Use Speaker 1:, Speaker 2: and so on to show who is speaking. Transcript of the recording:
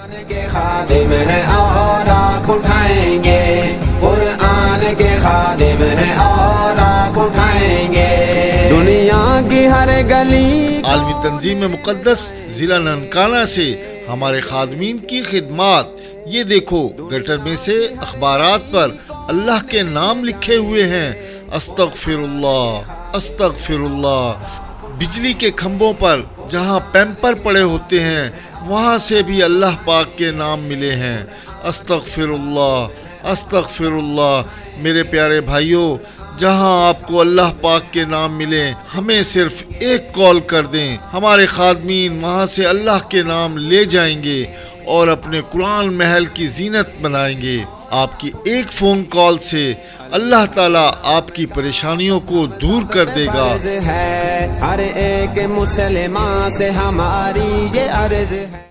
Speaker 1: के खादिम हैं और आँख उठाएंगे, कुरान के खादिम हैं और आँख उठाएंगे। दुनिया की हर गली
Speaker 2: आलमी तंजीम मुक़द्दस ज़िला ननकाना से हमारे खादमीन की खिदमात। ये देखो, गटर में से अखबारात पर अल्लाह के नाम लिखे हुए हैं। अस्तगफिरुल्लाह, अस्तगफिरुल्लाह। बिजली के खंभों पर जहाँ पैम्पर पड़े होते हैं, वहाँ से भी अल्लाह पाक के नाम मिले हैं। अस्तगफिरुल्लाह, अस्तगफिरुल्लाह। मेरे प्यारे भाइयों, जहाँ आपको अल्लाह पाक के नाम मिले, हमें सिर्फ एक कॉल कर दें, हमारे खादमीन वहाँ से अल्लाह के नाम ले जाएंगे और अपने कुरान महल की जीनत बनाएंगे। आपकी एक फ़ोन कॉल से अल्लाह ताला आपकी परेशानियों को दूर कर देगा।
Speaker 1: हर एक मुसलमान से हमारी ये अर्ज है।